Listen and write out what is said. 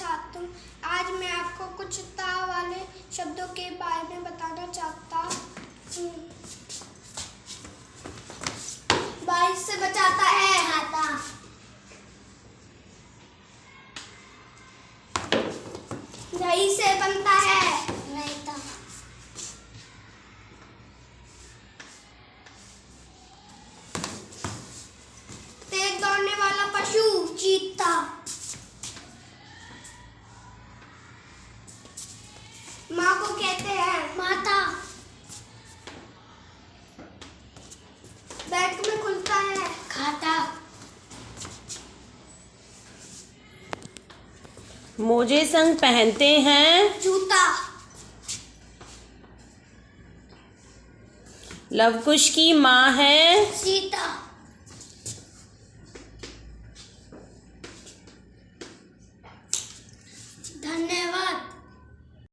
छात्र हूँ। आज मैं आपको कुछ ता वाले शब्दों के बारे में बताना चाहता हूँ। बारिश से बचाता है छाता। दही से बनता है रायता। तेज दौड़ने वाला पशु चीता। माँ को कहते हैं माता। बैंक में खुलता है खाता। मोजे संग पहनते हैं जूता। लव कुश की माँ है सीता।